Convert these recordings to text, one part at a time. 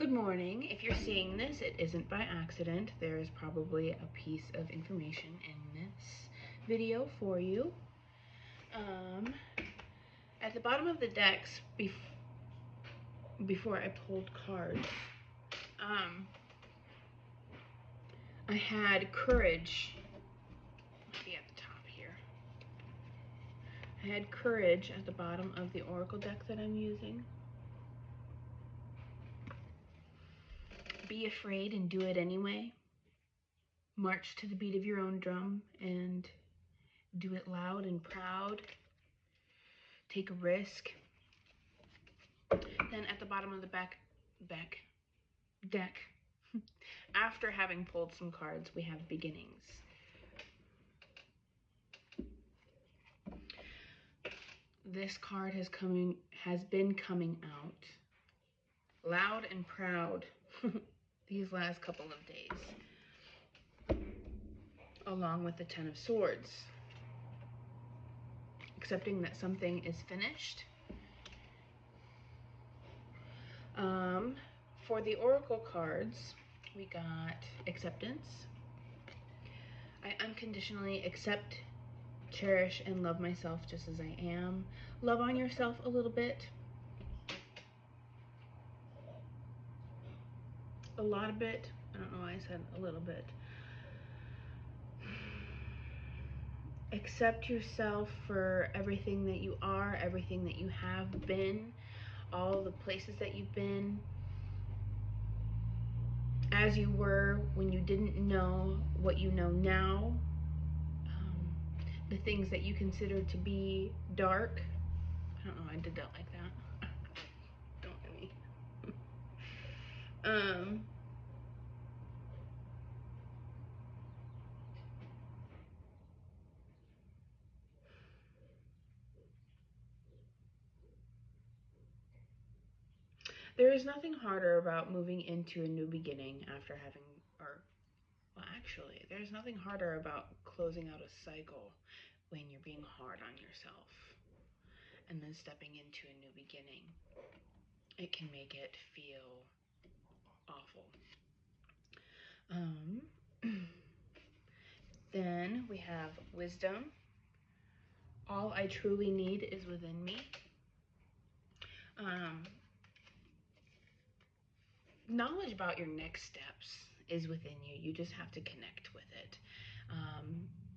Good morning. If you're seeing this, it isn't by accident. There is probably a piece of information in this video for you. At the bottom of the decks, before I pulled cards, I had Courage. Maybe at the top here. I had Courage at the bottom of the Oracle deck that I'm using. Be afraid and do it anyway. March to the beat of your own drum and do it loud and proud. Take a risk. Then at the bottom of the deck, after having pulled some cards, we have Beginnings. This card has been coming out loud and proud these last couple of days, along with the Ten of Swords, accepting that something is finished. For the Oracle cards, we got Acceptance. I unconditionally accept, cherish, and love myself just as I am. Love on yourself a little bit. A lot of it. I don't know why I said a little bit. Accept yourself for everything that you are, everything that you have been, all the places that you've been, as you were when you didn't know what you know now, the things that you consider to be dark. I don't know why I did that like that. Don't at me. There is nothing harder about moving into a new beginning after having, well, actually, there's nothing harder about closing out a cycle when you're being hard on yourself and then stepping into a new beginning. It can make it feel awful. Then we have Wisdom. All I truly need is within me. Knowledge about your next steps is within you. You just have to connect with it.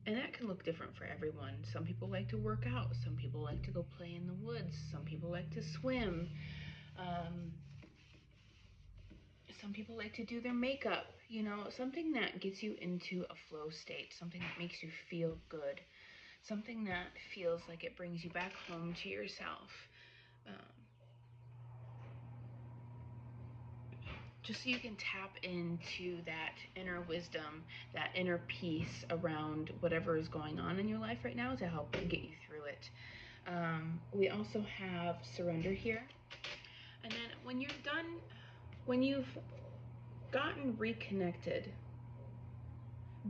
And that can look different for everyone. Some people like to work out. Some people like to go play in the woods. Some people like to swim. Some people like to do their makeup. You know, something that gets you into a flow state. Something that makes you feel good. Something that feels like it brings you back home to yourself. Just so you can tap into that inner wisdom, that inner peace around whatever is going on in your life right now to help get you through it. We also have Surrender here. And then when you're done, when you've gotten reconnected,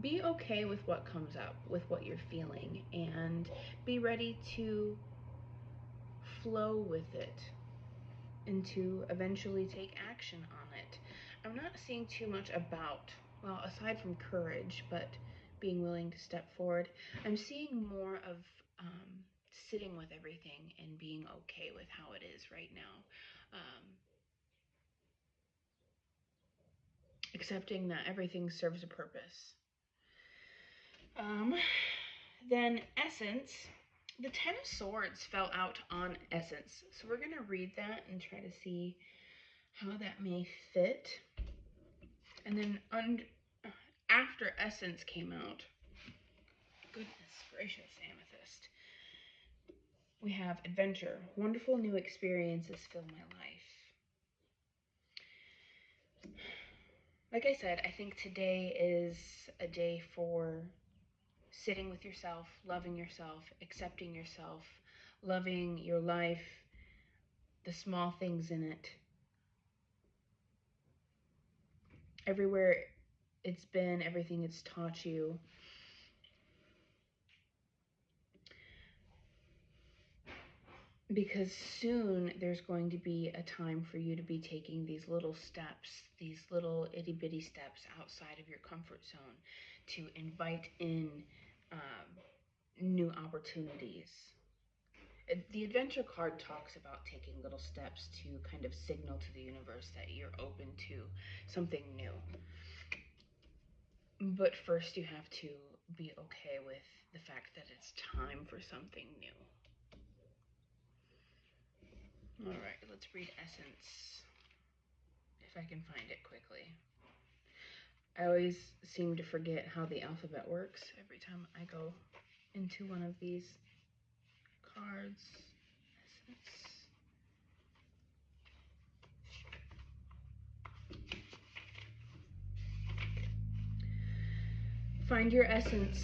be okay with what comes up, with what you're feeling, and be ready to flow with it and to eventually take action on it. I'm not seeing too much about, well, aside from courage, but being willing to step forward, I'm seeing more of sitting with everything and being okay with how it is right now. Accepting that everything serves a purpose. Then Essence. The Ten of Swords fell out on Essence. So we're going to read that and try to see how that may fit. And then after Essence came out, goodness gracious, Amethyst, we have Adventure. Wonderful new experiences fill my life. Like I said, I think today is a day for sitting with yourself, loving yourself, accepting yourself, loving your life, the small things in it. Everywhere it's been, everything it's taught you. because soon there's going to be a time for you to be taking these little steps, these little itty bitty steps outside of your comfort zone to invite in um, new opportunities. The adventure card talks about taking little steps to kind of signal to the universe that you're open to something new. But first, you have to be okay with the fact that it's time for something new. All right, let's read Essence, if I can find it quickly. I always seem to forget how the alphabet works every time I go into one of these cards. Essence. Find your essence.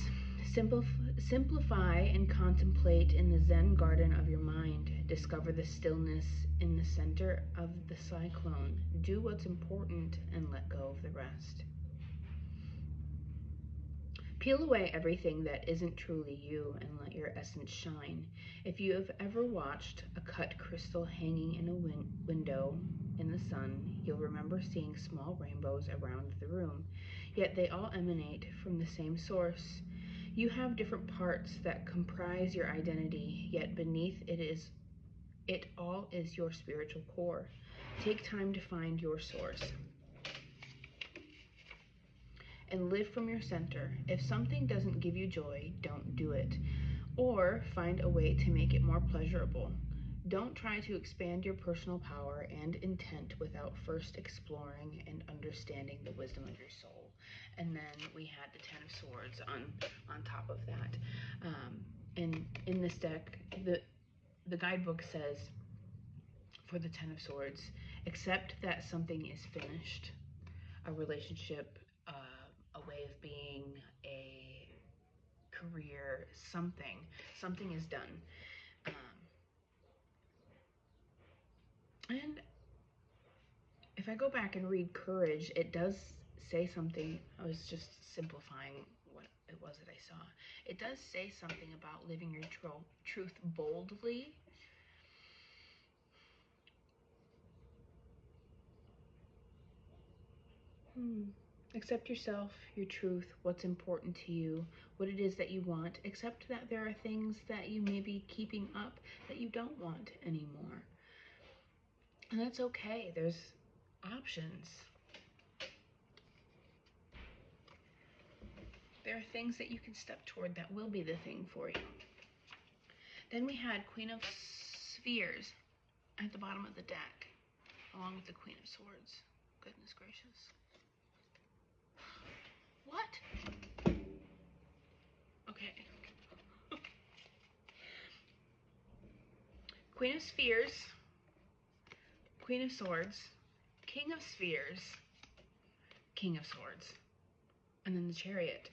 Simplify and contemplate in the Zen garden of your mind. Discover the stillness in the center of the cyclone. Do what's important and let go of the rest. Peel away everything that isn't truly you and let your essence shine. If you have ever watched a cut crystal hanging in a window in the sun, you'll remember seeing small rainbows around the room, yet they all emanate from the same source. You have different parts that comprise your identity, yet beneath it all is your spiritual core. Take time to find your source and live from your center. If something doesn't give you joy, don't do it, or find a way to make it more pleasurable. Don't try to expand your personal power and intent without first exploring and understanding the wisdom of your soul. And then we had the Ten of Swords on top of that. And in this deck, the guidebook says for the Ten of Swords, accept that something is finished, a relationship, a way of being, a career, something is done. And if I go back and read Courage, it does say something. I was just simplifying what it was that I saw. It does say something about living your truth boldly. Accept yourself, your truth, what's important to you, what it is that you want. Accept that there are things that you may be keeping up that you don't want anymore. And that's okay. There's options. There are things that you can step toward that will be the thing for you. Then we had Queen of Spheres at the bottom of the deck, along with the Queen of Swords. Goodness gracious. What? Okay. Queen of Spheres, Queen of Swords, King of Spheres, King of Swords, and then the Chariot.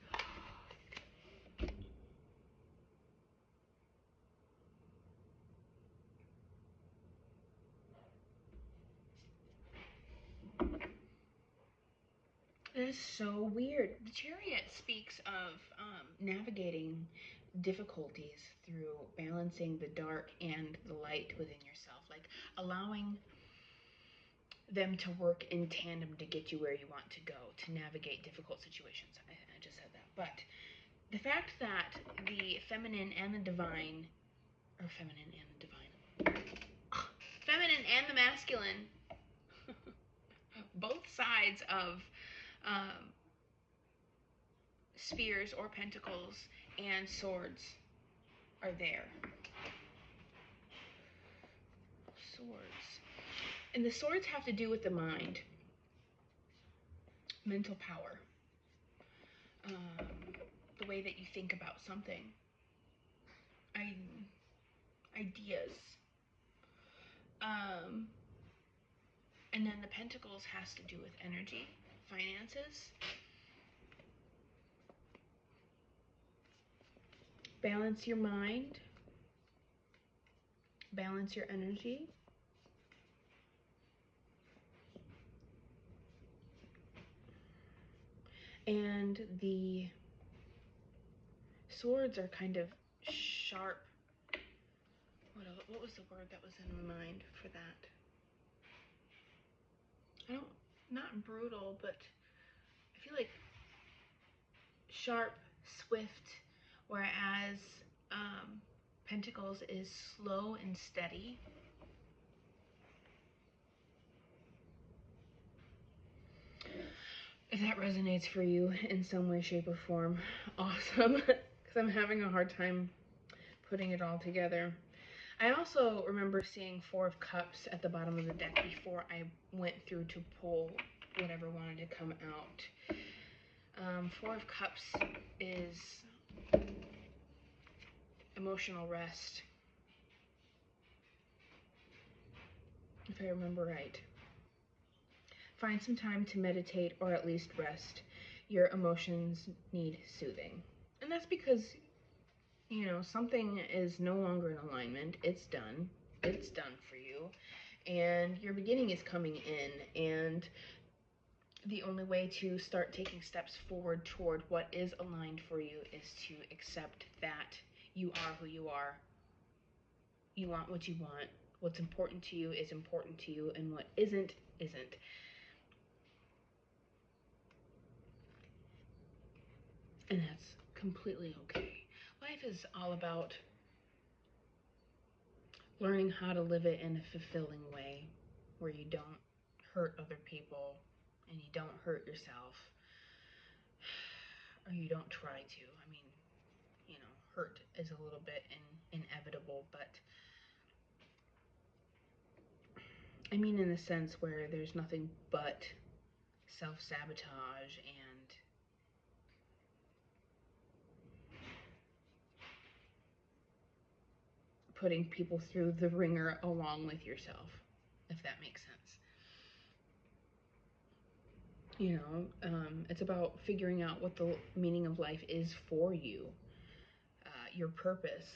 That is so weird. The Chariot speaks of navigating difficulties through balancing the dark and the light within yourself, like allowing them to work in tandem to get you where you want to go, to navigate difficult situations. I just said that. But the fact that the feminine and the divine, or feminine and the divine, feminine and the masculine, both sides of spheres or pentacles and swords are there. Swords. And the swords have to do with the mind, mental power, the way that you think about something, ideas. And then the pentacles has to do with energy, finances. Balance your mind, balance your energy. And the swords are kind of sharp. what was the word that was in my mind for that? Not brutal, but I feel like sharp, swift, whereas Pentacles is slow and steady. If that resonates for you in some way, shape, or form, awesome, because I'm having a hard time putting it all together. I also remember seeing Four of Cups at the bottom of the deck before I went through to pull whatever wanted to come out. Four of Cups is emotional rest, if I remember right. Find some time to meditate or at least rest. Your emotions need soothing. And that's because, you know, something is no longer in alignment. It's done. It's done for you. And your beginning is coming in. And the only way to start taking steps forward toward what is aligned for you is to accept that you are who you are. You want what you want. What's important to you is important to you, and what isn't, isn't. And that's completely okay. Life is all about learning how to live it in a fulfilling way where you don't hurt other people and you don't hurt yourself, or you don't try to. I mean, you know, hurt is a little bit inevitable, but I mean in the sense where there's nothing but self-sabotage and putting people through the ringer along with yourself, if that makes sense. You know, it's about figuring out what the meaning of life is for you, your purpose.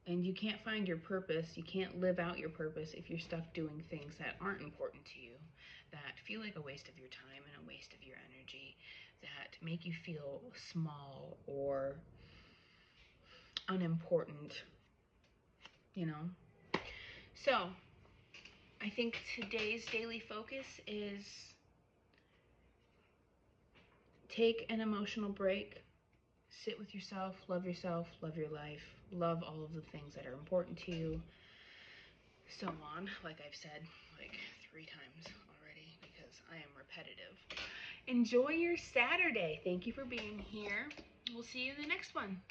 And you can't find your purpose, you can't live out your purpose if you're stuck doing things that aren't important to you, that feel like a waste of your time and a waste of your energy, that make you feel small or unimportant, you know? So, I think today's daily focus is take an emotional break, sit with yourself, love your life, love all of the things that are important to you, so on, like I've said like 3 times already because I am repetitive. Enjoy your Saturday. Thank you for being here. We'll see you in the next one.